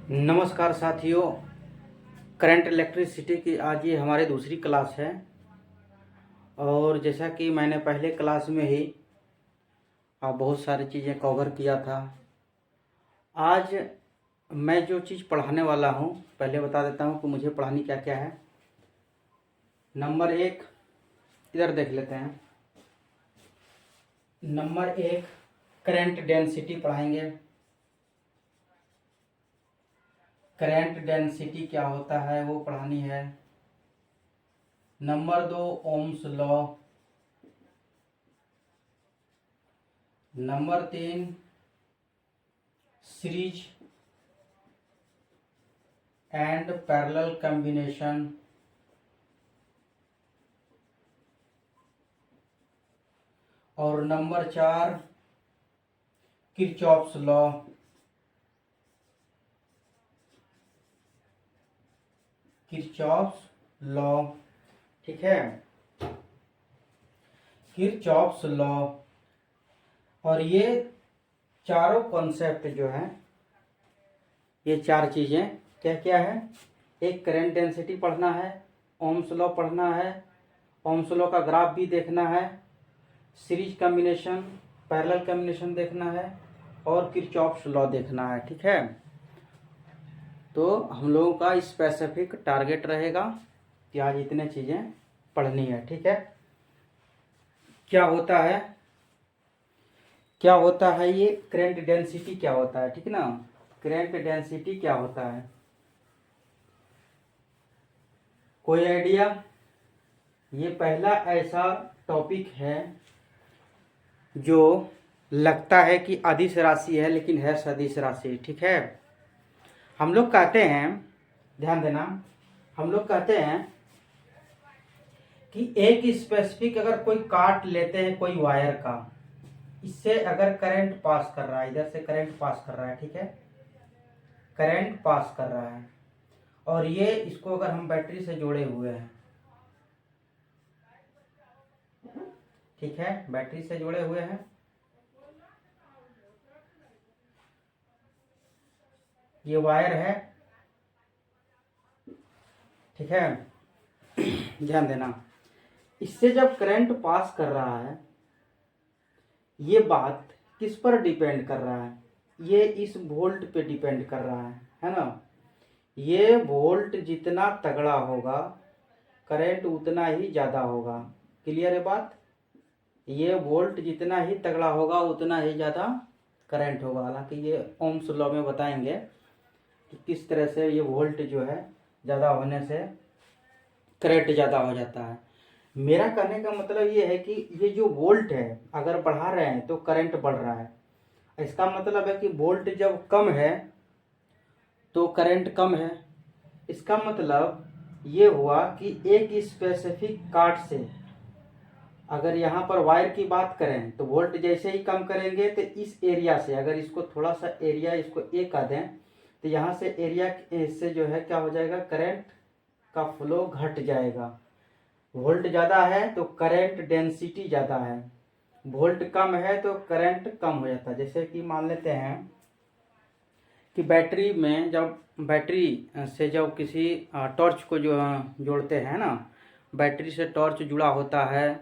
नमस्कार साथियों। Current electricity की आज ये हमारी दूसरी क्लास है। और जैसा कि मैंने पहले क्लास में ही बहुत सारी चीज़ें कवर किया था। आज मैं जो चीज़ पढ़ाने वाला हूँ पहले बता देता हूँ कि मुझे पढ़ानी क्या क्या है। नंबर एक, इधर देख लेते हैं। नंबर एक, करंट डेंसिटी पढ़ाएंगे। करंट डेंसिटी क्या होता है वो पढ़ानी है। नंबर दो, ओम्स लॉ। नंबर तीन, सीरीज एंड पैरेलल कॉम्बिनेशन। और नंबर चार, किरचॉफ्स लॉ। किरचॉफ्स लॉ, ठीक है, किरचॉफ्स लॉ। और ये चारों कॉन्सेप्ट जो है, ये चार चीजें क्या क्या है। एक, करंट डेंसिटी पढ़ना है, ओम्स लॉ पढ़ना है, ओम्स लॉ का ग्राफ भी देखना है, सीरीज कॉम्बिनेशन पैरेलल कॉम्बिनेशन देखना है, और किरचॉफ्स लॉ देखना है, ठीक है। तो हम लोगों का स्पेसिफिक टारगेट रहेगा कि आज इतने चीज़ें पढ़नी है, ठीक है। क्या होता है, क्या होता है ये करंट डेंसिटी क्या होता है, ठीक ना। करंट डेंसिटी क्या होता है, कोई आइडिया। ये पहला ऐसा टॉपिक है जो लगता है कि अदिश राशि है लेकिन है सदिश राशि, ठीक है। हम लोग कहते हैं, ध्यान देना, हम लोग कहते हैं कि एक स्पेसिफिक अगर कोई काट लेते हैं कोई वायर का, इससे अगर करंट पास कर रहा है, इधर से करंट पास कर रहा है, ठीक है, करंट पास कर रहा है, और ये इसको अगर हम बैटरी से जोड़े हुए हैं, ठीक है, बैटरी से जुड़े हुए हैं, ये वायर है, ठीक है। ध्यान देना, इससे जब करंट पास कर रहा है, ये बात किस पर डिपेंड कर रहा है, ये इस वोल्ट पे डिपेंड कर रहा है ना। ये वोल्ट जितना तगड़ा होगा करंट उतना ही ज़्यादा होगा। क्लियर है बात। ये वोल्ट जितना ही तगड़ा होगा उतना ही ज़्यादा करंट होगा। हालांकि ये ओम्स लॉ में बताएंगे कि किस तरह से ये वोल्ट जो है ज़्यादा होने से करंट ज़्यादा हो जाता है। मेरा कहने का मतलब ये है कि ये जो वोल्ट है अगर बढ़ा रहे हैं तो करंट बढ़ रहा है। इसका मतलब है कि वोल्ट जब कम है तो करंट कम है। इसका मतलब ये हुआ कि एक स्पेसिफिक काट से, अगर यहाँ पर वायर की बात करें तो वोल्ट जैसे ही कम करेंगे तो इस एरिया से, अगर इसको थोड़ा सा एरिया इसको ए का दें तो यहाँ से एरिया से जो है क्या हो जाएगा, करंट का फ्लो घट जाएगा। वोल्ट ज़्यादा है तो करंट डेंसिटी ज़्यादा है, वोल्ट कम है तो करंट कम हो जाता है। जैसे कि मान लेते हैं कि बैटरी में जब बैटरी से जब किसी टॉर्च को जो जोड़ते हैं ना, बैटरी से टॉर्च जुड़ा होता है,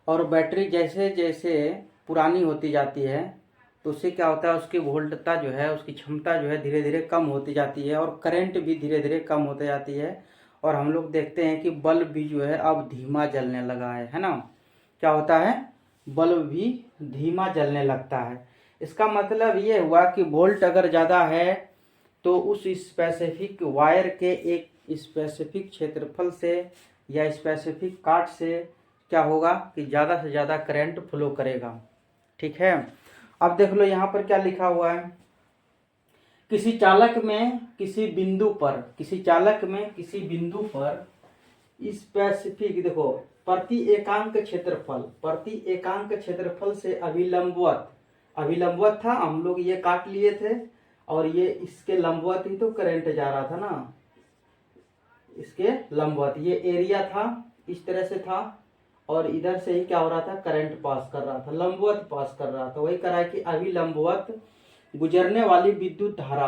और बैटरी जैसे जैसे पुरानी होती जाती है तो उससे क्या होता है, उसकी वोल्टता जो है, उसकी क्षमता जो है धीरे धीरे कम होती जाती है, और करंट भी धीरे धीरे कम होती जाती है। और हम लोग देखते हैं कि बल्ब भी जो है अब धीमा जलने लगा है ना। क्या होता है, बल्ब भी धीमा जलने लगता है। इसका मतलब ये हुआ कि वोल्ट अगर ज़्यादा है तो उस स्पेसिफिक वायर के एक स्पेसिफिक क्षेत्रफल से या स्पेसिफिक काट से क्या होगा कि ज़्यादा से ज़्यादा करंट फ्लो करेगा, ठीक है। अब देख लो यहाँ पर क्या लिखा हुआ है, किसी चालक में किसी बिंदु पर, किसी चालक में किसी बिंदु पर स्पेसिफिक, देखो, प्रति एकांक क्षेत्रफल, प्रति एकांक क्षेत्रफल से अभिलंबवत, अभिलंबवत था, हम लोग ये काट लिए थे और ये इसके लंबवत ही तो करंट जा रहा था ना, इसके लंबवत ये एरिया था, इस तरह से था, और इधर से ही क्या हो रहा था, करंट पास कर रहा था, लंबवत पास कर रहा था। वही करा है कि अभिलंबवत गुजरने वाली विद्युत धारा,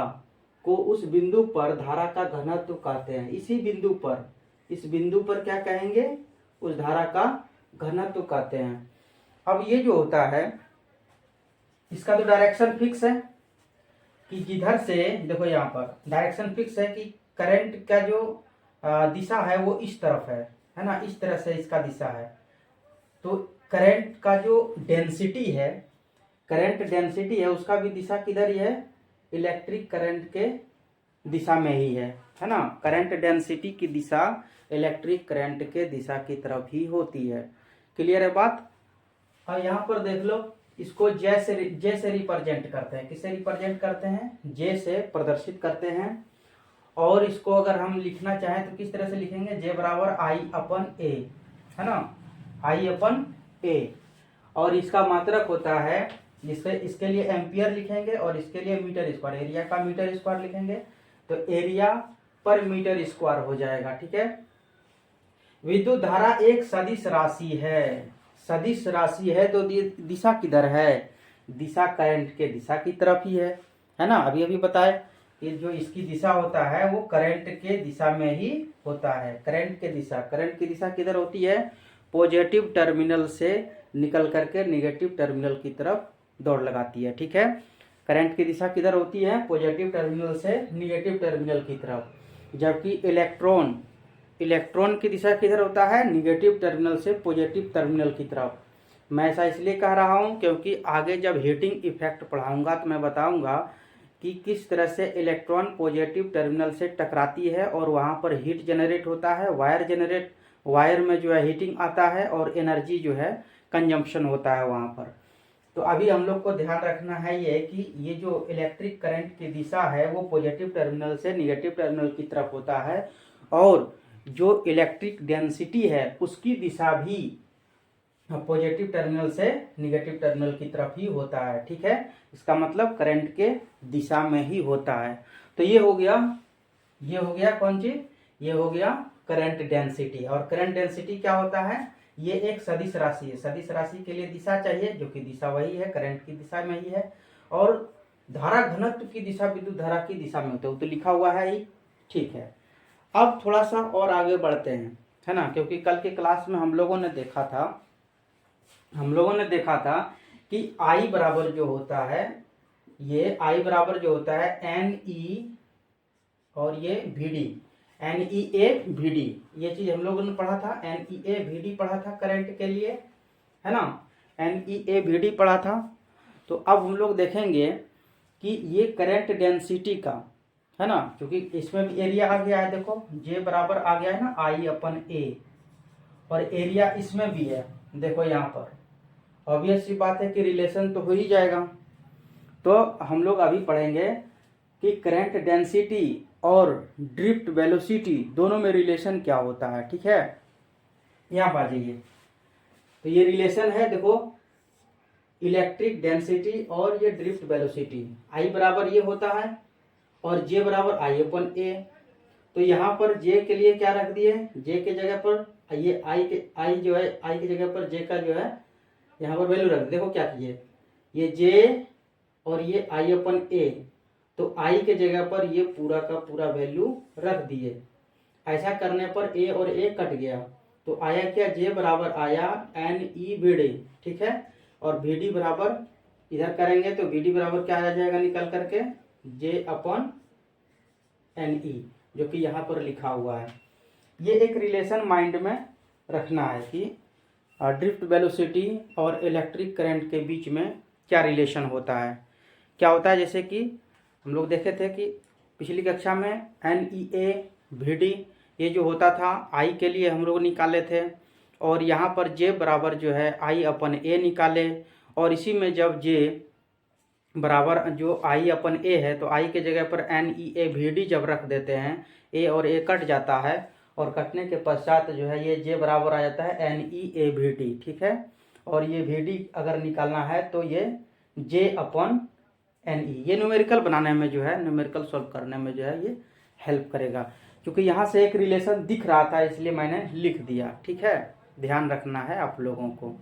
को उस बिंदु पर धारा का घनत्व कहते हैं। इसी बिंदु पर, इस बिंदु पर क्या कहेंगे, उस धारा का घनत्व कहते हैं। अब ये जो होता है इसका तो डायरेक्शन फिक्स है कि जिधर से, देखो यहाँ पर डायरेक्शन फिक्स है कि करंट का जो दिशा है वो इस तरफ है ना, इस तरह से इसका दिशा है। तो करंट का जो डेंसिटी है, करंट डेंसिटी है, उसका भी दिशा किधर ही है, इलेक्ट्रिक करंट के दिशा में ही है ना। करंट डेंसिटी की दिशा इलेक्ट्रिक करंट के दिशा की तरफ ही होती है। क्लियर है बात। और यहाँ पर देख लो, इसको जे से रिप्रेजेंट करते हैं। किससे रिप्रेजेंट करते हैं, जे से प्रदर्शित करते हैं। और इसको अगर हम लिखना चाहें तो किस तरह से लिखेंगे, जे बराबर आई अपन ए, है ना, आई अपन ए। और इसका मात्रक होता है, जिससे इसके लिए एम्पियर लिखेंगे और इसके लिए मीटर स्क्वायर, एरिया का मीटर स्क्वायर लिखेंगे तो एरिया पर मीटर स्क्वायर हो जाएगा। ठीक है। विद्युत धारा एक सदिश राशि है, सदिश राशि है तो दिशा किधर है, दिशा करंट के दिशा की तरफ ही है ना। अभी बताए कि जो इसकी दिशा होता है वो करंट के दिशा में ही होता है। करंट की दिशा किधर होती है, पॉजिटिव टर्मिनल से निकल करके नेगेटिव टर्मिनल की तरफ दौड़ लगाती है। ठीक है। करंट की दिशा किधर होती है, पॉजिटिव टर्मिनल से निगेटिव टर्मिनल की तरफ। जबकि इलेक्ट्रॉन की दिशा किधर होता है, निगेटिव टर्मिनल से पॉजिटिव टर्मिनल की तरफ। मैं ऐसा इसलिए कह रहा हूं क्योंकि आगे जब हीटिंग इफेक्ट पढ़ाऊंगा तो मैं बताऊंगा कि किस तरह से इलेक्ट्रॉन पॉजिटिव टर्मिनल से टकराती है और वहां पर हीट जनरेट होता है, वायर में जो है हीटिंग आता है और एनर्जी जो है कंजम्पशन होता है वहां पर। तो अभी हम लोग को ध्यान रखना है ये कि ये जो इलेक्ट्रिक करंट की दिशा है वो पॉजिटिव टर्मिनल से निगेटिव टर्मिनल की तरफ होता है और जो इलेक्ट्रिक डेंसिटी है उसकी दिशा भी पॉजिटिव टर्मिनल से निगेटिव टर्मिनल की तरफ ही होता है। ठीक है। इसका मतलब करंट के दिशा में ही होता है। तो ये हो गया कौन चीज, ये हो गया करंट डेंसिटी। और करंट डेंसिटी क्या होता है, ये एक सदिश राशि है। सदिश राशि के लिए दिशा चाहिए, जो कि दिशा वही है, करंट की दिशा में ही है। और धारा घनत्व की दिशा विद्युत धारा की दिशा में होता है, तो लिखा हुआ है ही। ठीक है। अब थोड़ा सा और आगे बढ़ते हैं, है ना, क्योंकि कल के क्लास में हम लोगों ने देखा था कि I बराबर जो होता है, ये I बराबर जो होता है NE और ये VD, NEA VD, ये चीज हम लोगों ने पढ़ा था। NEA VD पढ़ा था करंट के लिए, है ना, NEA VD पढ़ा था। तो अब हम लोग देखेंगे कि ये करंट डेंसिटी का, है ना, क्योंकि इसमें भी एरिया आ गया है। देखो जे बराबर आ गया है ना I अपन A, और एरिया इसमें भी है। देखो यहाँ पर ऑब्वियस सी बात है कि रिलेशन तो हो ही जाएगा। तो हम लोग अभी पढ़ेंगे कि करंट डेंसिटी और ड्रिफ्ट वेलोसिटी दोनों में रिलेशन क्या होता है। ठीक है। यहाँ पर आ जाइए। तो ये रिलेशन है, देखो, इलेक्ट्रिक डेंसिटी और ये ड्रिफ्ट वेलोसिटी। I बराबर ये होता है और J बराबर I अपन A। तो यहाँ पर J के लिए क्या रख दिए, J के जगह पर ये I जो है, I की जगह पर J का जो है यहाँ पर वैल्यू रख। देखो क्या किए, ये J और ये I अपन A, तो I के जगह पर ये पूरा का पूरा वैल्यू रख दिए। ऐसा करने पर A और A कट गया, तो आया क्या, J बराबर आया NE VD। ठीक है। और VD बराबर इधर करेंगे तो VD बराबर क्या आ जाएगा निकल करके, J अपन NE, जो कि यहाँ पर लिखा हुआ है। ये एक रिलेशन माइंड में रखना है कि ड्रिफ्ट वेलोसिटी और इलेक्ट्रिक करंट के बीच में क्या रिलेशन होता है। क्या होता है, जैसे कि हम लोग देखे थे कि पिछली कक्षा में NEA VD ये जो होता था I के लिए हम लोग निकाले थे, और यहाँ पर J बराबर जो है I अपन A निकाले। और इसी में जब J बराबर जो I अपन A है तो I के जगह पर NEA VD जब रख देते हैं, A और A कट जाता है और कटने के पश्चात जो है ये J बराबर आ जाता है NEA VD। ठीक है। और ये VD अगर निकालना है तो ये J अपन NE, ये न्यूमेरिकल बनाने में जो है, न्यूमेरिकल सॉल्व करने में जो है ये हेल्प करेगा। क्योंकि यहाँ से एक रिलेशन दिख रहा था इसलिए मैंने लिख दिया। ठीक है। ध्यान रखना है आप लोगों को।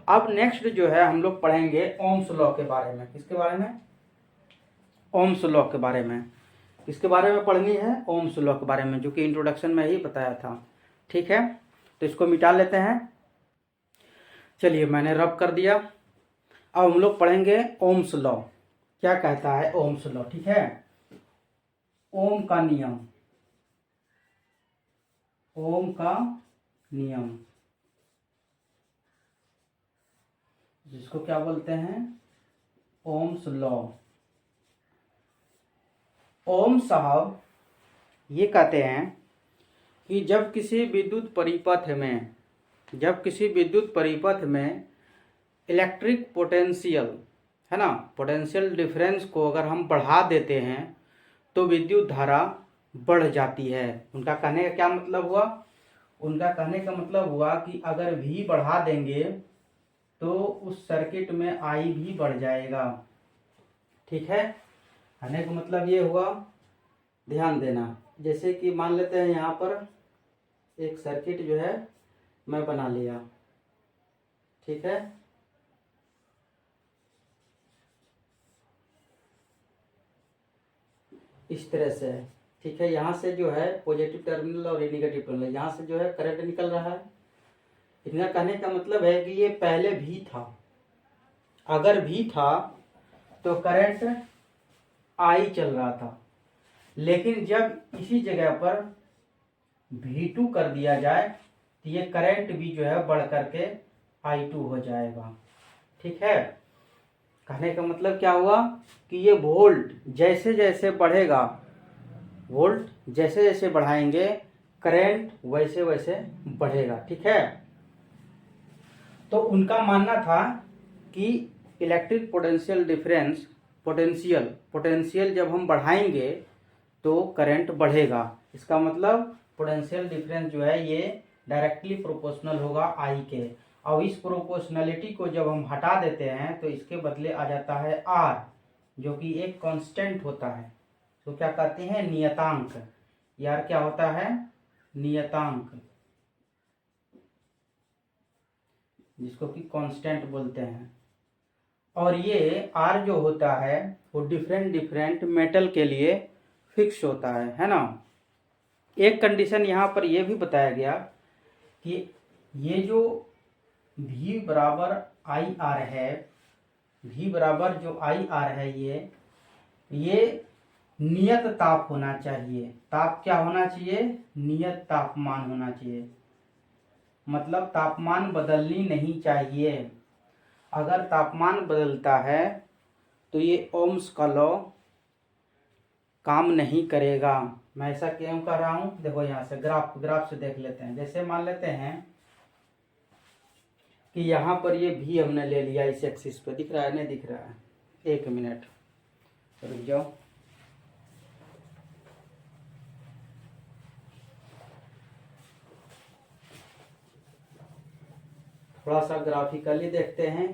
अब नेक्स्ट जो है हम लोग पढ़ेंगे ओम्स लॉ के बारे में। किसके बारे में, ओम्स लॉ के बारे में। किसके बारे में पढ़नी है? ओम्स लॉ के बारे में, जो कि इंट्रोडक्शन में ही बताया था। ठीक है, तो इसको मिटा लेते हैं। चलिए मैंने रब कर दिया। अब हम लोग पढ़ेंगे ओम्स लॉ। क्या कहता है ओम्स लॉ? ठीक है, ओम का नियम, ओम का नियम जिसको क्या बोलते हैं? Ohm's law. ओम साहब ये कहते हैं कि जब किसी विद्युत परिपथ में इलेक्ट्रिक पोटेंशियल है ना, पोटेंशियल डिफरेंस को अगर हम बढ़ा देते हैं तो विद्युत धारा बढ़ जाती है। उनका कहने का क्या मतलब हुआ? उनका कहने का मतलब हुआ कि अगर V बढ़ा देंगे तो उस सर्किट में I भी बढ़ जाएगा। ठीक है, कहने का मतलब ये हुआ, ध्यान देना। जैसे कि मान लेते हैं यहाँ पर एक सर्किट जो है मैं बना लिया। ठीक है, इस तरह से। ठीक है, यहाँ से जो है पॉजिटिव टर्मिनल और ये नेगेटिव टर्मिनल, यहाँ से जो है करंट निकल रहा है। इनका कहने का मतलब है कि ये पहले भी था, अगर भी था तो करंट आई चल रहा था, लेकिन जब इसी जगह पर V2 कर दिया जाए तो ये करंट भी जो है बढ़ करके I2 हो जाएगा। ठीक है, कहने का मतलब क्या हुआ कि ये वोल्ट जैसे जैसे बढ़ेगा, वोल्ट जैसे जैसे बढ़ाएंगे करंट वैसे वैसे बढ़ेगा। ठीक है, तो उनका मानना था कि इलेक्ट्रिक पोटेंशियल डिफरेंस, पोटेंशियल जब हम बढ़ाएंगे तो करंट बढ़ेगा। इसका मतलब पोटेंशियल डिफरेंस जो है ये डायरेक्टली प्रोपोर्शनल होगा आई के। और इस प्रोपोर्शनलिटी को जब हम हटा देते हैं तो इसके बदले आ जाता है आर, जो कि एक कांस्टेंट होता है। तो क्या कहते हैं? नियतांक। यार क्या होता है? नियतांक, जिसको कि कांस्टेंट बोलते हैं। और ये आर जो होता है वो डिफरेंट मेटल के लिए फिक्स होता है ना। एक कंडीशन यहाँ पर यह भी बताया गया कि ये जो V बराबर आई आर है, V बराबर जो आई आर है ये नियत ताप होना चाहिए। ताप क्या होना चाहिए? नियत तापमान होना चाहिए, मतलब तापमान बदलनी नहीं चाहिए। अगर तापमान बदलता है तो ये ओम्स का लॉ काम नहीं करेगा। मैं ऐसा क्यों कर रहा हूँ? देखो यहाँ से ग्राफ से देख लेते हैं। जैसे मान लेते हैं कि यहाँ पर ये भी हमने ले लिया, इस एक्सिस पे दिख रहा है? नहीं दिख रहा है? एक मिनट रुक जाओ। थोड़ा सा ग्राफिकली देखते हैं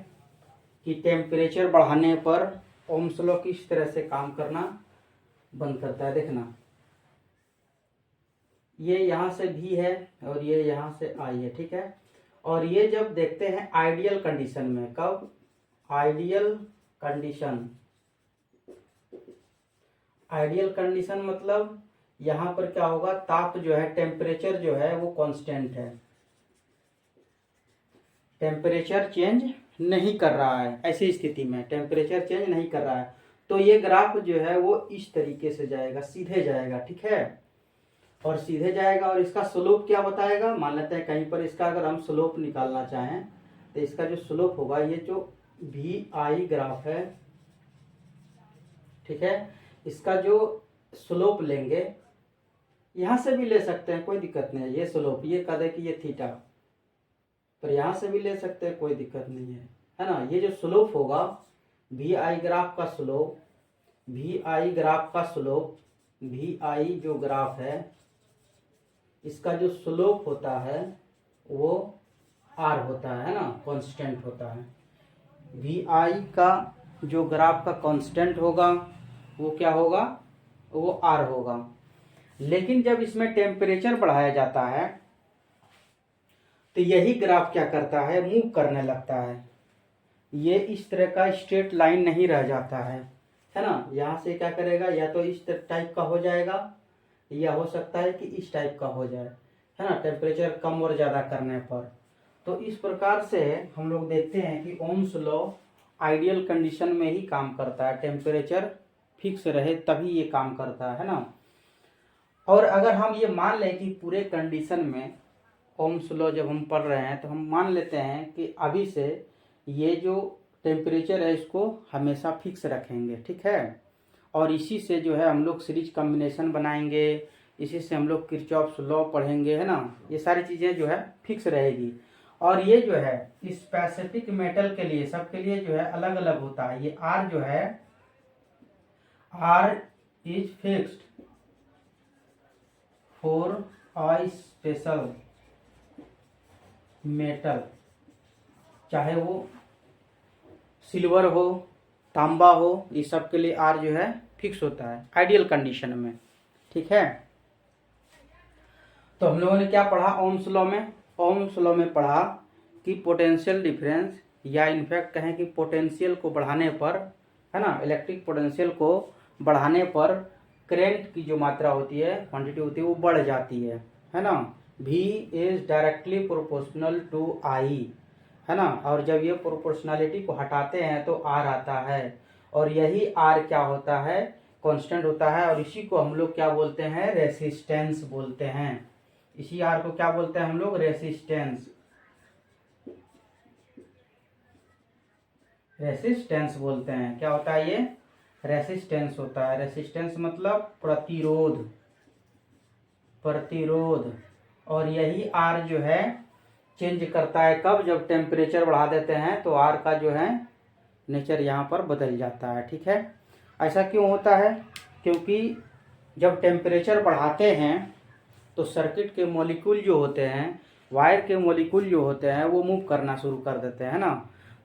कि टेम्परेचर बढ़ाने पर ओम्स लॉ किस तरह से काम करना बंद करता है। देखना, ये यहाँ से भी है और ये यहाँ से आई है। ठीक है, और ये जब देखते हैं आइडियल कंडीशन में, कब? आइडियल कंडीशन मतलब यहाँ पर क्या होगा? ताप जो है, टेम्परेचर जो है वो कांस्टेंट है, टेम्परेचर चेंज नहीं कर रहा है। ऐसी स्थिति में टेम्परेचर चेंज नहीं कर रहा है तो ये ग्राफ जो है वो इस तरीके से जाएगा, सीधे जाएगा। ठीक है, और सीधे जाएगा और इसका स्लोप क्या बताएगा? मान लेते हैं कहीं पर इसका अगर हम स्लोप निकालना चाहें तो इसका जो स्लोप होगा, ये जो भी आई ग्राफ है, ठीक है, इसका जो स्लोप लेंगे, यहां से भी ले सकते हैं, कोई दिक्कत नहीं है। ये स्लोप, ये कह दे कि ये थीटा, पर यहां से भी ले सकते हैं, कोई दिक्कत नहीं है ना। ये जो स्लोप होगा भी आई ग्राफ का स्लोप, भी आई जो ग्राफ है इसका जो स्लोप होता है वो आर होता है ना, कांस्टेंट होता है। भी आई का जो ग्राफ का कांस्टेंट होगा वो क्या होगा? वो आर होगा। लेकिन जब इसमें टेम्परेचर बढ़ाया जाता है तो यही ग्राफ क्या करता है? मूव करने लगता है। ये इस तरह का स्ट्रेट लाइन नहीं रह जाता है, है ना। यहाँ से क्या करेगा, या तो इस टाइप का हो जाएगा या हो सकता है कि इस टाइप का हो जाए, है ना, टेम्परेचर कम और ज़्यादा करने पर। तो इस प्रकार से हम लोग देखते हैं कि ओम्स लॉ आइडियल कंडीशन में ही काम करता है, टेम्परेचर फिक्स रहे तभी ये काम करता है ना। और अगर हम ये मान लें कि पूरे कंडीशन में ओम्स लॉ जब हम पढ़ रहे हैं तो हम मान लेते हैं कि अभी से ये जो टेम्परेचर है इसको हमेशा फिक्स रखेंगे, ठीक है। और इसी से जो है हम लोग सीरीज कॉम्बिनेशन बनाएंगे, इसी से हम लोग किरचॉफ्स लॉ पढ़ेंगे, है ना। ये सारी चीज़ें जो है फिक्स रहेगी। और ये जो है स्पेसिफिक मेटल के लिए सबके लिए जो है अलग अलग होता है। ये आर जो है, R is fixed for a special metal, चाहे वो सिल्वर हो, तांबा हो, ये सब के लिए आर जो है फिक्स होता है आइडियल कंडीशन में, ठीक है। तो हम लोगों ने क्या पढ़ा ओम्स लॉ में? ओम्स लॉ में पढ़ा कि पोटेंशियल डिफरेंस, या इनफैक्ट कहें कि पोटेंशियल को बढ़ाने पर, है ना, इलेक्ट्रिक पोटेंशियल को बढ़ाने पर करंट की जो मात्रा होती है, क्वांटिटी होती है, वो बढ़ जाती है ना। V is directly proportional to I, है ना। और जब ये प्रोपोर्शनलिटी को हटाते हैं तो R आता है, और यही R क्या होता है, कांस्टेंट होता है। और इसी को हम लोग क्या बोलते हैं, रेसिस्टेंस बोलते हैं। इसी R को क्या बोलते हैं हम लोग, रेसिस्टेंस। रेसिस्टेंस बोलते हैं। क्या होता है ये, रेसिस्टेंस होता है। रेसिस्टेंस मतलब प्रतिरोध, प्रतिरोध। और यही R जो है चेंज करता है कब, जब टेम्परेचर बढ़ा देते हैं तो R का जो है नेचर यहाँ पर बदल जाता है, ठीक है। ऐसा क्यों होता है, क्योंकि जब टेम्परेचर बढ़ाते हैं तो सर्किट के मॉलिक्यूल जो होते हैं, वायर के मॉलिक्यूल जो होते हैं, वो मूव करना शुरू कर देते हैं ना।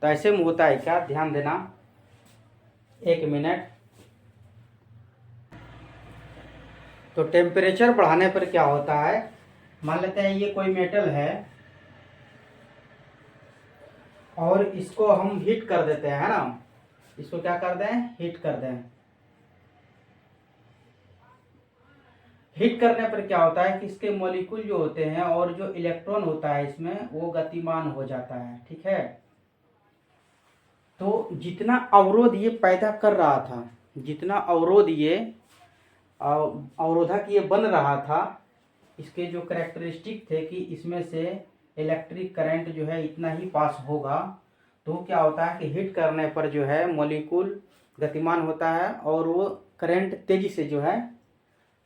तो ऐसे में होता है क्या, ध्यान देना, एक मिनट। तो टेम्परेचर बढ़ाने पर क्या होता है, मान लेते हैं ये कोई मेटल है और इसको हम हीट कर देते हैं, है ना। इसको क्या कर दें, हीट कर दें। हीट करने पर क्या होता है कि इसके मॉलिक्यूल जो होते हैं और जो इलेक्ट्रॉन होता है इसमें, वो गतिमान हो जाता है, ठीक है। तो जितना अवरोध ये पैदा कर रहा था, जितना अवरोध ये अवरोधक ये बन रहा था, इसके जो कैरेक्टरिस्टिक थे कि इसमें से इलेक्ट्रिक करंट जो है इतना ही पास होगा, तो क्या होता है कि हीट करने पर जो है मॉलिक्यूल गतिमान होता है और वो करंट तेजी से जो है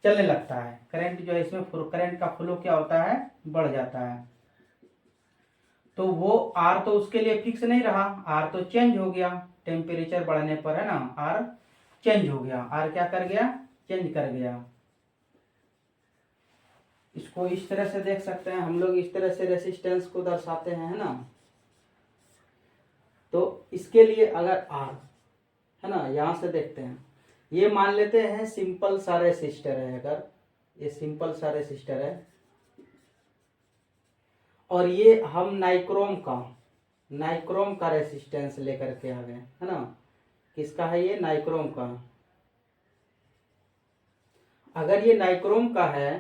चलने लगता है। करंट जो है इसमें करंट का फ्लो क्या होता है, बढ़ जाता है। तो वो आर तो उसके लिए फिक्स नहीं रहा, आर तो चेंज हो गया टेम्परेचर बढ़ने पर, है ना। आर चेंज हो गया, आर क्या कर गया, चेंज कर गया। इसको इस तरह से देख सकते हैं हम लोग, इस तरह से रेसिस्टेंस को दर्शाते हैं, है ना। तो इसके लिए अगर आर, है ना, यहां से देखते हैं, ये मान लेते हैं सिंपल सा रेसिस्टर है। अगर ये सिंपल सा रेसिस्टर है और ये हम नाइक्रोम का रेसिस्टेंस लेकर के आ गए, है ना। किसका है ये, नाइक्रोम का। अगर ये नाइक्रोम का है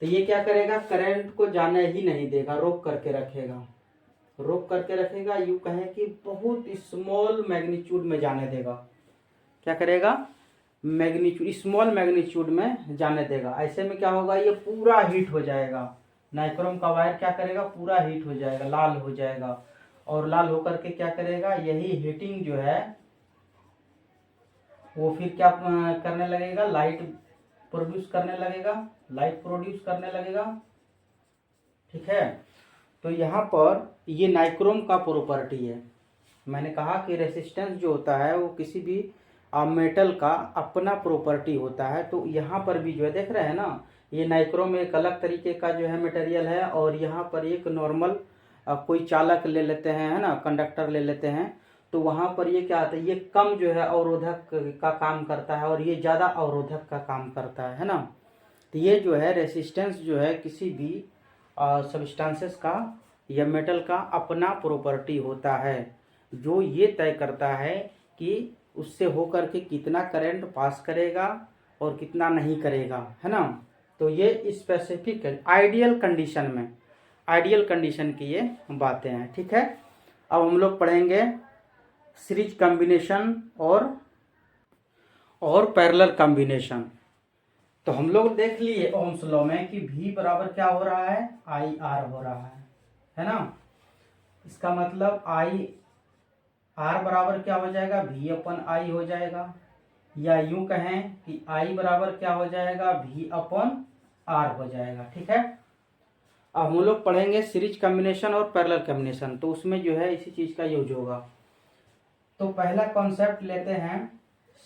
तो ये क्या करेगा, करंट को जाने ही नहीं देगा, रोक करके रखेगा, रोक करके रखेगा। यूं कहें कि बहुत स्मॉल मैग्नीट्यूड में जाने देगा। क्या करेगा, मैग्नीट्यूड, स्मॉल मैग्नीट्यूड में जाने देगा। ऐसे में क्या होगा, ये पूरा हीट हो जाएगा। नाइक्रोम का वायर क्या करेगा, पूरा हीट हो जाएगा, लाल हो जाएगा। और लाल होकर के क्या करेगा, यही हीटिंग जो है वो फिर क्या करने लगेगा, लाइट प्रोड्यूस करने लगेगा, लाइट प्रोड्यूस करने लगेगा, ठीक है। तो यहाँ पर ये नाइक्रोम का प्रॉपर्टी है। मैंने कहा कि रेसिस्टेंस जो होता है वो किसी भी मेटल का अपना प्रॉपर्टी होता है। तो यहाँ पर भी जो है देख रहे हैं ना, ये नाइक्रोम एक अलग तरीके का जो है मटेरियल है, और यहाँ पर एक नॉर्मल कोई चालक ले लेते हैं, है ना, कंडक्टर ले लेते हैं, तो वहाँ पर ये क्या आता है, ये कम जो है अवरोधक का काम करता है और ये ज़्यादा अवरोधक का काम करता है ना। तो ये जो है रेसिस्टेंस जो है किसी भी सब्सटेंसेस का या मेटल का अपना प्रॉपर्टी होता है, जो ये तय करता है कि उससे होकर के कितना करंट पास करेगा और कितना नहीं करेगा, है ना। तो ये स्पेसिफिक आइडियल कंडीशन में, आइडियल कंडीशन की ये बातें हैं, ठीक है। अब हम लोग पढ़ेंगे सीरीज कॉम्बिनेशन और पैरेलल कॉम्बिनेशन। तो हम लोग देख लिए ओम्स लॉ में कि V बराबर क्या हो रहा है, आई आर हो रहा है ना। इसका मतलब आई आर बराबर क्या हो जाएगा, V अपन आई हो जाएगा, या यूं कहें कि आई बराबर क्या हो जाएगा, V अपन आर हो जाएगा, ठीक है। अब हम लोग पढ़ेंगे सीरीज कॉम्बिनेशन और पैरेलल कॉम्बिनेशन, तो उसमें जो है इसी चीज का यूज होगा। तो पहला कॉन्सेप्ट लेते हैं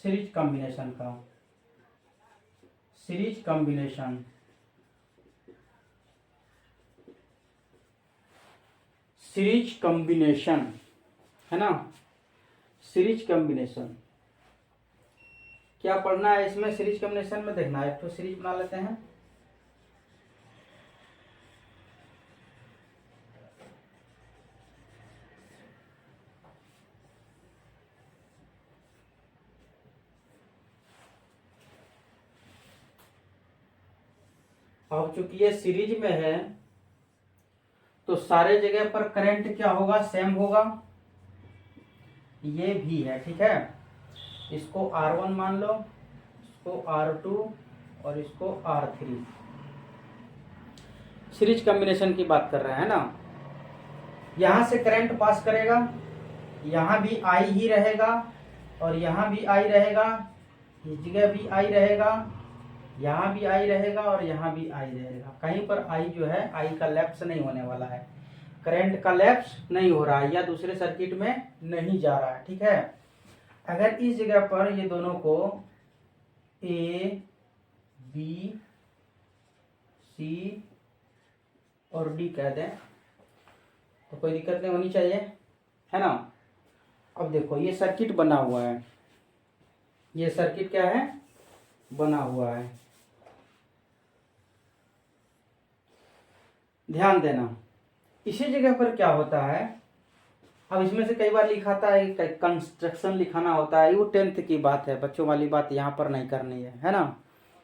सीरीज कॉम्बिनेशन का। सीरीज कॉम्बिनेशन, सीरीज कॉम्बिनेशन है ना। सीरीज कॉम्बिनेशन क्या पढ़ना है इसमें, सीरीज कॉम्बिनेशन में देखना है, तो सीरीज बना लेते हैं। अब चूंकि ये सीरीज में है तो सारे जगह पर करंट क्या होगा, सेम होगा। ये भी है, ठीक है। इसको R1 मान लो, इसको R2 और इसको R3। सीरीज कॉम्बिनेशन की बात कर रहे हैं ना। यहां से करंट पास करेगा, यहां भी I ही रहेगा और यहां भी I रहेगा, इस जगह भी I रहेगा, यहाँ भी आई रहेगा और यहाँ भी आई रहेगा। कहीं पर आई जो है, आई का लैप्स नहीं होने वाला है, करंट का लैप्स नहीं हो रहा है या दूसरे सर्किट में नहीं जा रहा है, ठीक है। अगर इस जगह पर ये दोनों को ए बी सी और डी कह दें तो कोई दिक्कत नहीं होनी चाहिए, है ना। अब देखो ये सर्किट बना हुआ है, ये सर्किट क्या है, बना हुआ है। ध्यान देना, इसी जगह पर क्या होता है, अब इसमें से कई बार लिखाता है कंस्ट्रक्शन लिखाना होता है, वो 10th की बात है, बच्चों वाली बात यहाँ पर नहीं करनी है ना।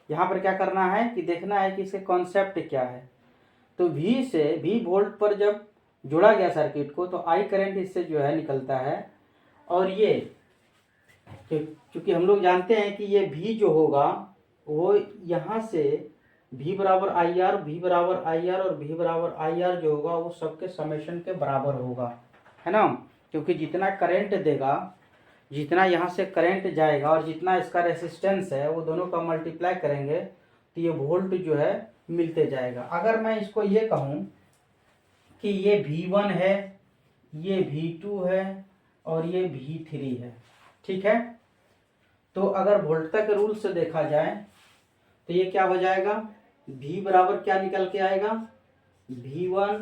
यहाँ पर क्या करना है कि देखना है कि इसके कॉन्सेप्ट क्या है। तो V से V वोल्ट पर जब जोड़ा गया सर्किट को तो I करंट इससे जो है निकलता है, और ये क्योंकि हम लोग जानते हैं कि ये V जो होगा वो यहाँ से V बराबर आई आर, V बराबर आई आर और V बराबर आई आर जो होगा वो सबके समेशन के बराबर होगा, है ना। क्योंकि जितना करंट देगा, जितना यहाँ से करंट जाएगा और जितना इसका रेसिस्टेंस है वो दोनों का मल्टीप्लाई करेंगे तो ये वोल्ट जो है मिलते जाएगा। अगर मैं इसको ये कहूँ कि ये V1 है, ये V2 है और ये V3 है, ठीक है। तो अगर वोल्टता के रूल से देखा जाए तो ये क्या हो जाएगा, V बराबर क्या निकल के आएगा, V1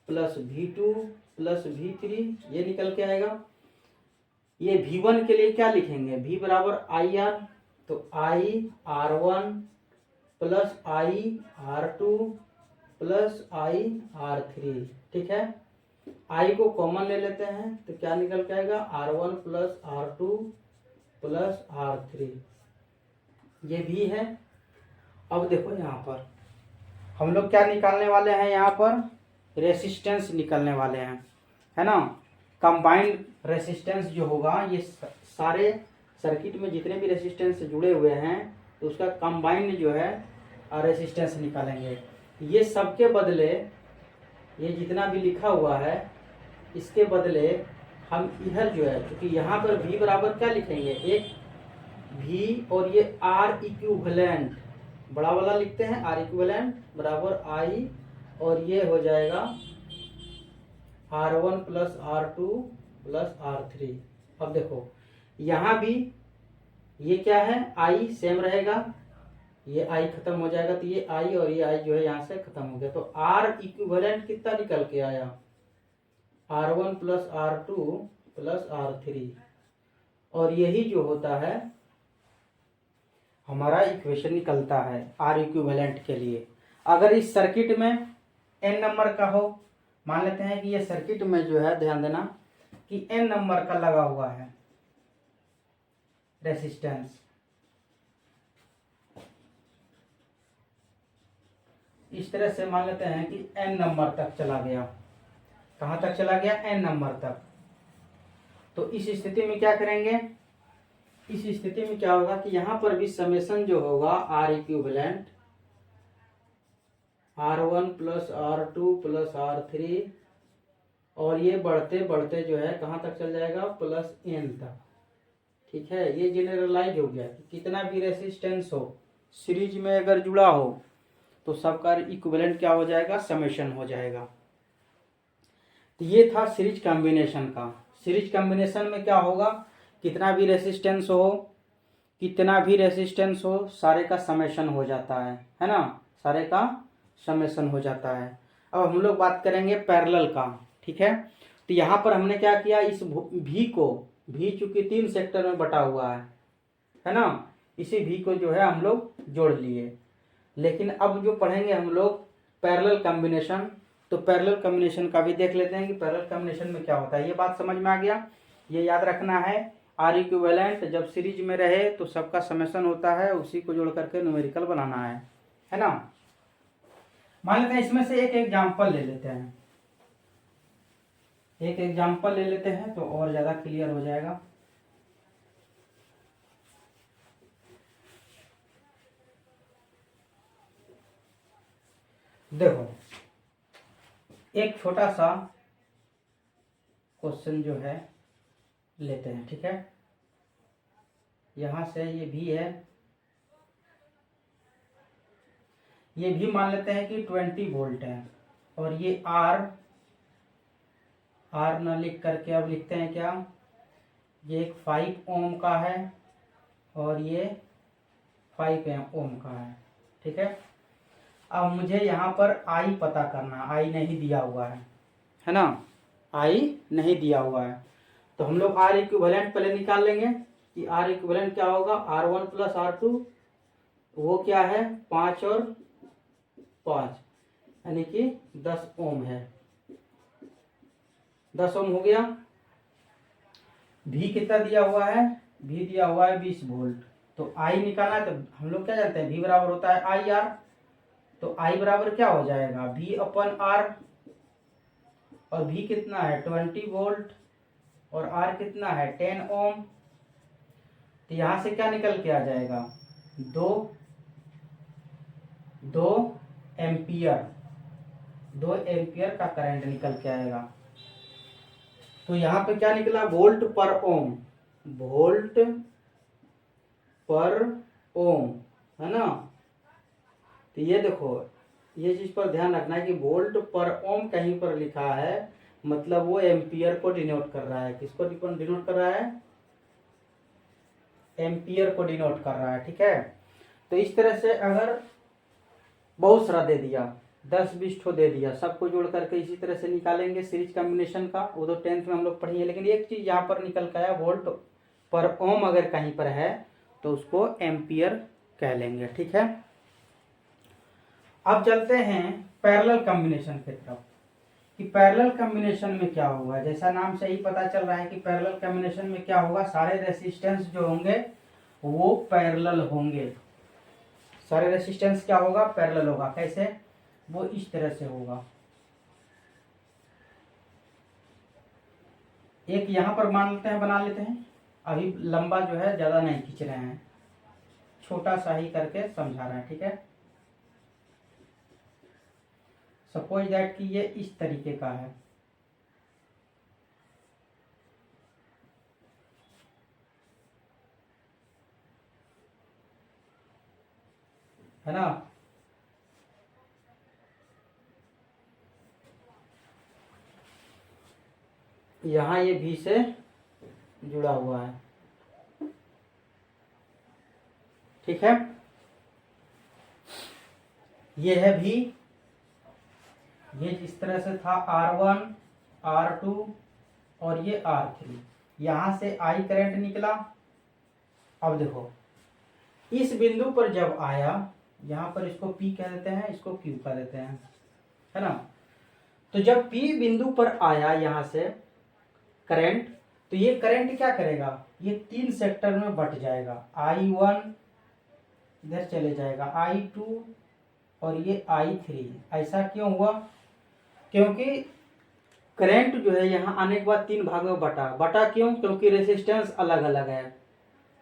plus V2 plus V3, ये निकल के आएगा। ये V1 के लिए क्या लिखेंगे, V बराबर आई आर, तो I R1 plus I R2 plus I R3, ठीक है। I को कॉमन ले लेते हैं तो क्या निकल के आएगा, R1 plus R2 plus R3, ये भी है। अब देखो यहाँ पर हम लोग क्या निकालने वाले हैं, यहाँ पर रेसिस्टेंस निकालने वाले हैं, है ना। कंबाइंड रेसिस्टेंस जो होगा, ये सारे सर्किट में जितने भी रेसिस्टेंस जुड़े हुए हैं तो उसका कंबाइंड जो है रेसिस्टेंस निकालेंगे। ये सबके बदले, ये जितना भी लिखा हुआ है इसके बदले हम इधर जो है, क्योंकि यहाँ पर V बराबर क्या लिखेंगे, एक V और ये R इक्विवेलेंट, बड़ा वाला लिखते हैं R इक्विवेलेंट बराबर I, और ये हो जाएगा R1 plus R2 plus R3। अब देखो यहाँ भी ये क्या है, I सेम रहेगा, ये I खत्म हो जाएगा तो ये I और ये I जो है यहाँ से खत्म हो गया, तो R इक्विवेलेंट कितना निकल के आया, R1 plus R2 plus R3, और यही जो होता है हमारा इक्वेशन निकलता है R इक्विवेलेंट के लिए। अगर इस सर्किट में n नंबर का हो, मान लेते हैं कि ये सर्किट में जो है, ध्यान देना कि n नंबर का लगा हुआ है, रेसिस्टेंस। इस तरह से मान लेते हैं कि n नंबर तक चला गया। कहाँ तक चला गया? n नंबर तक। तो इस स्थिति में क्या करेंगे? इस स्थिति में क्या होगा कि यहाँ पर भी समेशन जो होगा R equivalent R1 plus R2 plus R3, और ये बढ़ते बढ़ते जो है कहाँ तक चल जाएगा? प्लस n तक। ठीक है, ये जनरलाइज हो गया कि कितना भी रेसिस्टेंस हो सीरीज में अगर जुड़ा हो तो सबका इक्विवेलेंट क्या हो जाएगा? समेशन हो जाएगा। तो ये था सीरीज कॉम्बिनेशन का। सीरीज कॉम्बिनेशन में क्या होगा? कितना भी रेसिस्टेंस हो सारे का समेशन हो जाता है ना, सारे का समेशन हो जाता है। अब हम लोग बात करेंगे पैरेलल का। ठीक है, तो यहाँ पर हमने क्या किया? इस भी चूंकि 3 सेक्टर में बटा हुआ है ना, इसी भी को जो है हम लोग जोड़ लिए। लेकिन अब जो पढ़ेंगे हम लोग पैरेलल कॉम्बिनेशन, तो पैरेलल कॉम्बिनेशन का भी देख लेते हैं कि पैरेलल कॉम्बिनेशन में क्या होता है। ये बात समझ में आ गया? ये याद रखना है, आर इक्विवेलेंट जब सीरीज में रहे तो सबका समेशन होता है, उसी को जोड़ करके न्यूमेरिकल बनाना है ना। मान लेते हैं इसमें से एक एग्जाम्पल ले लेते हैं, तो और ज्यादा क्लियर हो जाएगा। देखो, एक छोटा सा क्वेश्चन जो है लेते हैं। ठीक है, यहां से ये भी है, ये भी मान लेते हैं कि 20 वोल्ट है, और ये आर न लिख करके अब लिखते हैं क्या? ये एक 5 ओम का है और ये 5 ओम का है। ठीक है, अब मुझे यहाँ पर आई पता करना, आई नहीं दिया हुआ है ना, आई नहीं दिया हुआ है। तो हम लोग आर इक्विवेलेंट पहले निकाल लेंगे कि आर इक्विवेलेंट क्या होगा? R1 प्लस R2, वो क्या है? 5 और 5 यानी कि 10 ओम है। 10 ओम हो गया। भी कितना दिया हुआ है? भी दिया हुआ है 20 वोल्ट। तो आई निकालना है, तो हम लोग क्या जानते हैं? भी बराबर होता है आई आर। तो आई बराबर क्या हो जाएगा? भी अपन आर, और भी कितना है? 20 वोल्ट, और आर कितना है? 10 ओम। तो यहां से क्या निकल के आ जाएगा? 2 एम्पियर, 2 एम्पियर का करंट निकल के आएगा। तो यहाँ पे क्या निकला? वोल्ट पर ओम, वोल्ट पर ओम, है ना। तो ये देखो, ये चीज पर ध्यान रखना है कि वोल्ट पर ओम कहीं पर लिखा है, मतलब वो एम्पियर को डिनोट कर रहा है। किसको डिनोट कर रहा है? एम्पियर को डिनोट कर रहा है। ठीक है, तो इस तरह से अगर बहुत सारा दे दिया, 10-20 ठो दे दिया, सबको जोड़ करके इसी तरह से निकालेंगे सीरीज कॉम्बिनेशन का। वो तो 10th में हम लोग पढ़ेंगे, लेकिन एक चीज यहाँ पर निकल के आया, वोल्ट पर ओम अगर कहीं पर है तो उसको एम्पियर कह लेंगे। ठीक है, अब चलते हैं पैरेलल कॉम्बिनेशन की तरफ कि पैरेलल कॉम्बिनेशन में क्या होगा। जैसा नाम से ही पता चल रहा है कि पैरेलल कॉम्बिनेशन में क्या होगा? सारे रेसिस्टेंस जो होंगे वो पैरेलल होंगे। सारे रेसिस्टेंस क्या होगा? पैरेलल होगा। कैसे? वो इस तरह से होगा। एक यहां पर मान लेते हैं, बना लेते हैं। अभी लंबा जो है ज्यादा नहीं खींच रहे हैं, छोटा सा ही करके समझा रहे हैं। ठीक है, सपोज दैट कि ये इस तरीके का है ना। यहां ये भी से जुड़ा हुआ है। ठीक है, ये है भी, ये जिस तरह से था R1 R2 और ये R3, यहां से I करंट निकला। अब देखो, इस बिंदु पर जब आया, यहां पर इसको P कह देते हैं, इसको Q कह देते हैं, है ना। तो जब P बिंदु पर आया यहां से करंट, तो ये करंट क्या करेगा? ये 3 सेक्टर में बट जाएगा। I1 इधर चले जाएगा, I2 और ये I3। ऐसा क्यों हुआ? क्योंकि करंट जो है यहाँ आने के बाद 3 भाग में बटा क्यों? क्योंकि रेसिस्टेंस अलग अलग है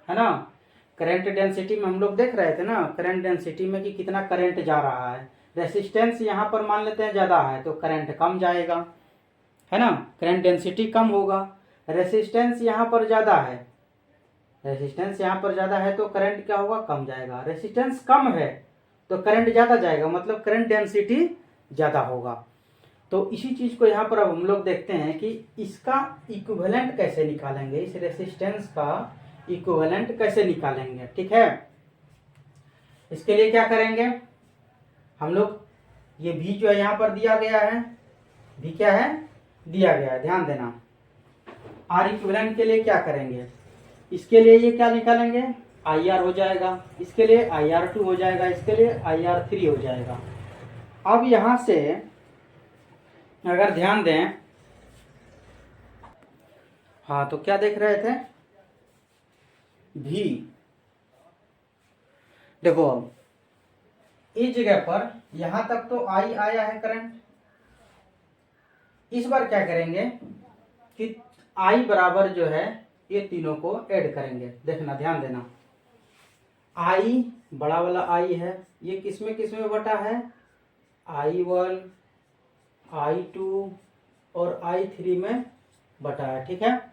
ना। करंट डेंसिटी में हम लोग देख रहे थे ना, करंट डेंसिटी में कि कितना करंट जा रहा है। रेसिस्टेंस यहाँ पर मान लेते हैं ज़्यादा है तो करंट कम जाएगा, है ना, करंट डेंसिटी कम होगा। रेसिस्टेंस यहाँ पर ज़्यादा है, रेसिस्टेंस यहाँ पर ज़्यादा है तो करंट क्या होगा? कम जाएगा। रेसिस्टेंस कम है तो करंट ज़्यादा जाएगा, मतलब करंट डेंसिटी ज़्यादा होगा। तो इसी चीज़ को यहाँ पर अब हम लोग देखते हैं कि इसका इक्विवेलेंट कैसे निकालेंगे, इस रेसिस्टेंस का इक्विवेलेंट कैसे निकालेंगे। ठीक है, इसके लिए क्या करेंगे हम लोग, ये भी जो है यहाँ पर दिया गया है, भी क्या है? दिया गया है, ध्यान देना। आर इक्विवेलेंट के लिए क्या करेंगे, इसके लिए ये क्या निकालेंगे? IR हो जाएगा, इसके लिए IR2 हो जाएगा, इसके लिए IR3 हो जाएगा। अब यहां से अगर ध्यान दें, हाँ तो क्या देख रहे थे? भी देखो इस जगह पर यहां तक तो I आया है करंट। इस बार क्या करेंगे कि I बराबर जो है ये तीनों को ऐड करेंगे। देखना, ध्यान देना, I बड़ा वाला I है, ये किसमें किसमें बटा है? I1, I2 और I3 में बटा है। ठीक है,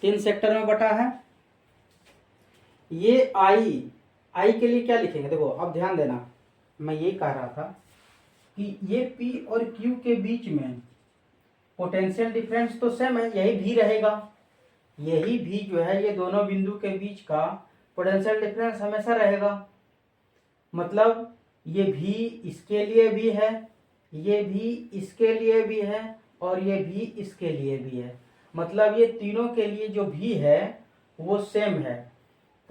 3 सेक्टर में बटा है। ये I के लिए क्या लिखेंगे? देखो अब ध्यान देना, मैं ये कह रहा था कि ये P और Q के बीच में पोटेंशियल डिफरेंस तो सेम है, यही भी रहेगा। यही भी जो है ये दोनों बिंदु के बीच का पोटेंशियल डिफरेंस हमेशा रहेगा। मतलब ये भी इसके लिए भी है, ये भी इसके लिए भी है और ये भी इसके लिए भी है। मतलब ये तीनों के लिए जो भी है वो सेम है।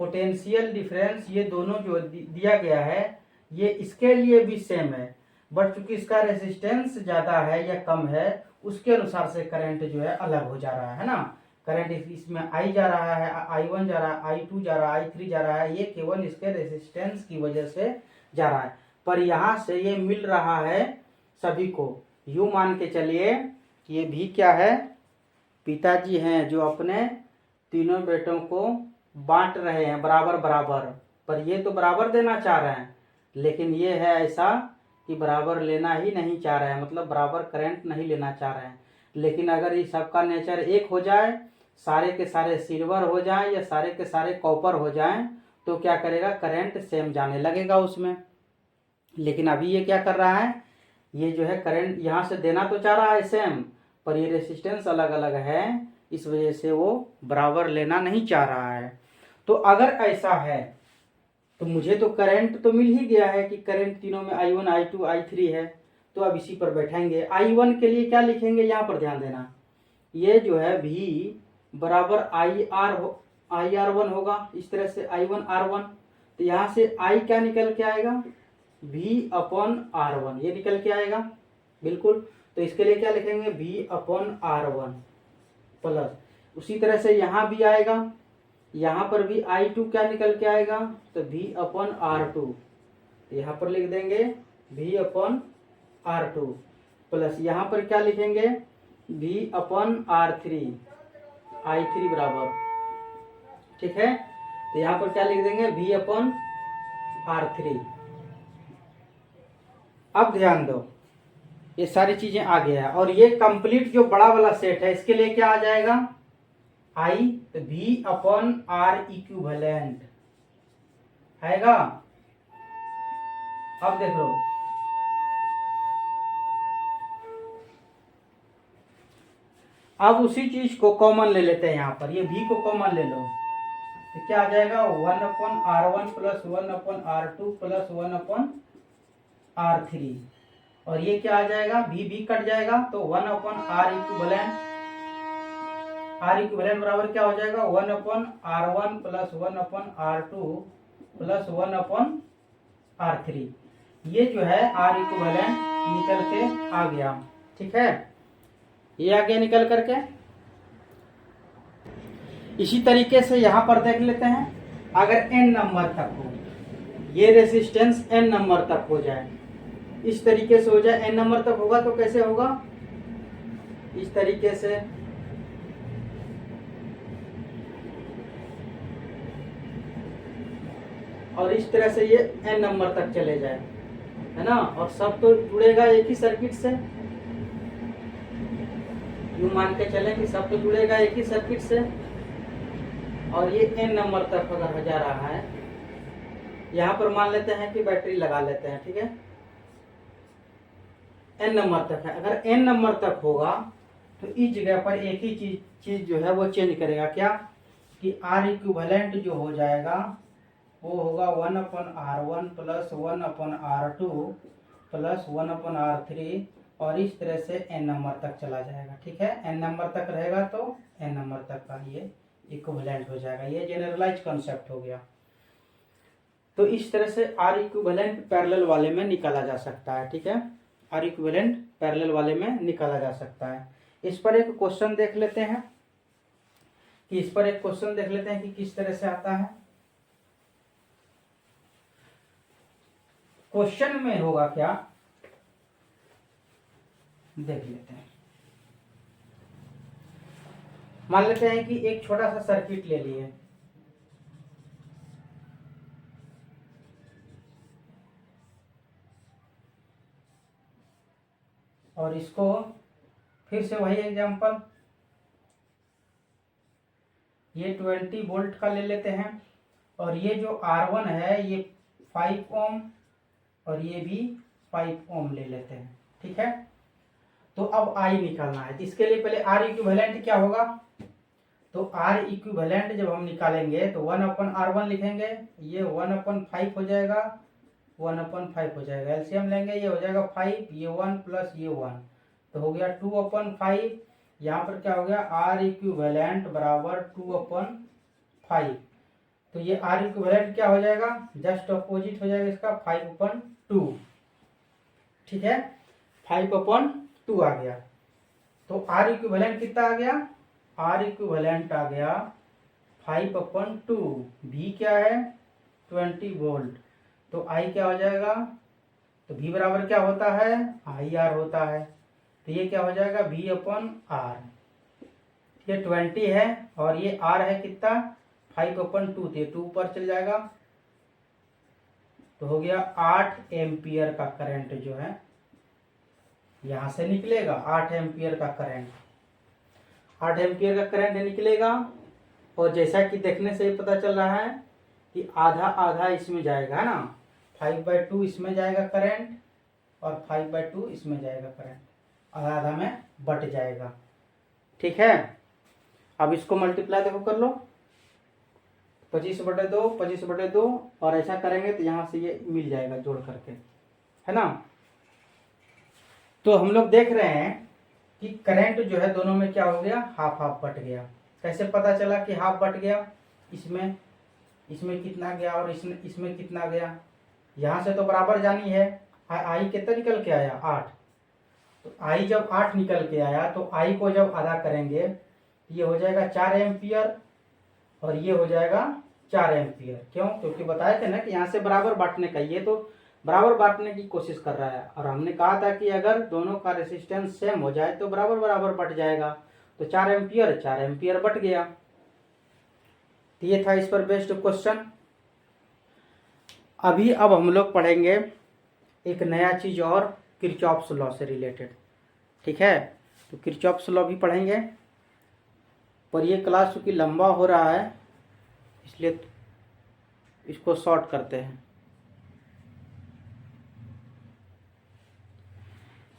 पोटेंशियल डिफरेंस ये दोनों जो दिया गया है ये इसके लिए भी सेम है, बट चूंकि इसका रेसिस्टेंस ज़्यादा है या कम है उसके अनुसार से करंट जो है अलग हो जा रहा है ना। करंट इसमें I जा रहा है, I1 जा रहा है, I2 जा रहा है, I3 जा रहा है, ये केवल इसके रेसिस्टेंस की वजह से जा रहा है। पर यहाँ से ये मिल रहा है सभी को। यूं मान के चलिए कि ये भी क्या है? पिताजी हैं जो अपने तीनों बेटों को बांट रहे हैं बराबर बराबर। पर ये तो बराबर देना चाह रहे हैं, लेकिन ये है ऐसा कि बराबर लेना ही नहीं चाह रहे हैं, मतलब बराबर करंट नहीं लेना चाह रहे हैं। लेकिन अगर ये सबका नेचर एक हो जाए, सारे के सारे सिल्वर हो जाएं या सारे के सारे कॉपर हो जाएं, तो क्या करेगा? करंट सेम जाने लगेगा उसमें। लेकिन अभी ये क्या कर रहा है? ये जो है करंट यहाँ से देना तो चाह रहा है सेम, पर ये रेसिस्टेंस अलग अलग है, इस वजह से वो बराबर लेना नहीं चाह रहा है। तो अगर ऐसा है तो मुझे तो करंट तो मिल ही गया है कि करंट तीनों में I1, I2, I3 है। तो अब इसी पर बैठेंगे। I1 के लिए क्या लिखेंगे? यहाँ पर ध्यान देना, ये जो है V बराबर IR1 होगा। इस तरह से I1 R1, तो यहाँ से I क्या निकल के आएगा? V/R1 ये निकल के आएगा बिल्कुल। तो इसके लिए क्या लिखेंगे? V/R1 प्लस, उसी तरह से यहाँ भी आएगा, यहाँ पर भी I2 क्या निकल के आएगा? तो V/R2, यहाँ पर लिख देंगे V/R2 प्लस, यहाँ पर क्या लिखेंगे? V/R3, I3 बराबर, ठीक है। तो यहाँ पर क्या लिख देंगे? V/R3। अब ध्यान दो, ये सारी चीजें आ गया है और ये कंप्लीट जो बड़ा वाला सेट है इसके लिए क्या आ जाएगा? I V/R इक्विवेलेंट आएगा। अब देख लो, अब उसी चीज को कॉमन ले लेते हैं। यहाँ पर ये V को कॉमन ले लो, तो क्या आ जाएगा? 1/R1 plus 1/R2 plus 1/R3, और ये क्या आ जाएगा? V कट जाएगा तो 1/R इक्विवेलेंट। R इक्विवेलेंट बराबर क्या हो जाएगा? 1/R1 plus 1/R2 plus 1/R3। ये जो है R इक्विवेलेंट निकल के आ गया, ठीक है। ये आ गया निकल करके। इसी तरीके से यहाँ पर देख लेते हैं, अगर n नंबर तक हो, ये रेसिस्टेंस n नंबर तक हो जाए, इस तरीके से हो जाए, n नंबर तक होगा तो कैसे होगा, इस तरीके से, और इस तरह से ये n नंबर तक चले जाए, है ना, और सब तो जुड़ेगा एक ही सर्किट से, यूं मान के चलें कि सब तो जुड़ेगा एक ही सर्किट से, और ये n नंबर तक अगर जा रहा है, यहाँ पर मान लेते हैं कि बैटरी लगा लेते हैं, ठीक है, n नंबर तक है, अगर n नंबर तक होगा तो इस जगह पर एक ही चीज जो है वो चेंज करेगा, क्या कि R इक्विवेलेंट जो हो जाएगा वो होगा 1/R1 plus 1/R2 plus 1/R3, और इस तरह से n नंबर तक चला जाएगा, ठीक है, n नंबर तक रहेगा तो n नंबर तक का ये इक्विवेलेंट हो जाएगा। ये जनरलाइज कॉन्सेप्ट हो गया। तो इस तरह से R इक्विवेलेंट पैरेलल वाले में निकाला जा सकता है, ठीक है, R इक्विवेलेंट पैरेलल वाले में निकाला जा सकता है। इस पर एक क्वेश्चन देख लेते हैं कि किस तरह से आता है। क्वेश्चन में होगा क्या, देख लेते हैं। मान लेते हैं कि एक छोटा सा सर्किट ले लिए, और इसको फिर से वही एग्जांपल, ये 20 वोल्ट का ले लेते हैं, और ये जो R1 है ये 5 ओम और ये भी 5 ओम ले लेते हैं, ठीक है। तो अब I निकालना है, जिसके लिए पहले R इक्विवेलेंट क्या होगा, तो R इक्विवेलेंट जब हम निकालेंगे तो 1/R1 लिखेंगे, ये 1/5 हो जाएगा, 1/5 हो जाएगा, एलसीएम लेंगे, ये हो जाएगा 5, ये 1 प्लस ये 1, तो हो गया 2/5। यहाँ पर क्या हो गया, R इक्विवेलेंट बराबर 2/5, तो ये R इक्विवेलेंट क्या हो जाएगा, जस्ट अपोजिट हो जाएगा इसका, 5/2, ठीक है, 5/2 आ गया। तो R इक्विवेलेंट कितना आ गया, R इक्विवेलेंट आ गया 5/2, V क्या है 20 वोल्ट, तो I क्या हो जाएगा, तो V बराबर क्या होता है, IR होता है, तो ये क्या हो जाएगा V/R, ये 20 है और ये R है कितना 5/2, तो ये 2 पर चल जाएगा, तो हो गया 8 एम्पियर का करंट जो है यहां से निकलेगा, 8 एम्पियर का करंट, 8 एम्पियर का करंट निकलेगा। और जैसा कि देखने से ही पता चल रहा है कि आधा आधा इसमें जाएगा, है ना, 5/2 इसमें जाएगा करंट और 5/2 इसमें जाएगा करंट, आधा आधा में बट जाएगा, ठीक है। अब इसको मल्टीप्लाई देखो कर लो, 25/2 25/2, और ऐसा करेंगे तो यहाँ से ये मिल जाएगा जोड़ करके, है ना। तो हम लोग देख रहे हैं कि करंट जो है दोनों में क्या हो गया, हाफ हाफ बट गया। कैसे पता चला कि हाफ बट गया, इसमें कितना गया और इसमें कितना गया, यहाँ से तो बराबर जानी है, आई कितना निकल के आया 8, तो आई जब 8 निकल के आया तो आई को जब आधा करेंगे ये हो जाएगा 4 एम्पियर और ये हो जाएगा 4 एम्पियर। क्यों, क्योंकि बताया था ना कि यहाँ से बराबर बांटने का, ये तो बराबर बांटने की कोशिश कर रहा है, और हमने कहा था कि अगर दोनों का रेसिस्टेंस सेम हो जाए तो बराबर बराबर बट जाएगा, तो 4 एम्पियर बट गया। तो ये था इस पर बेस्ड क्वेश्चन। अब हम लोग पढ़ेंगे एक नया चीज और, किरचॉफ्स लॉ से रिलेटेड, ठीक है। तो किरचॉफ्स लॉ भी पढ़ेंगे, पर ये क्लास चूंकि लंबा हो रहा है इसलिए इसको शॉर्ट करते हैं।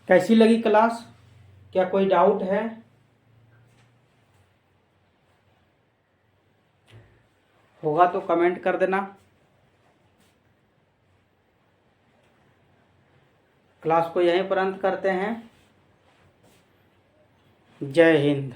कैसी लगी क्लास, क्या कोई डाउट है? होगा तो कमेंट कर देना। क्लास को यहीं पर अंत करते हैं। जय हिंद।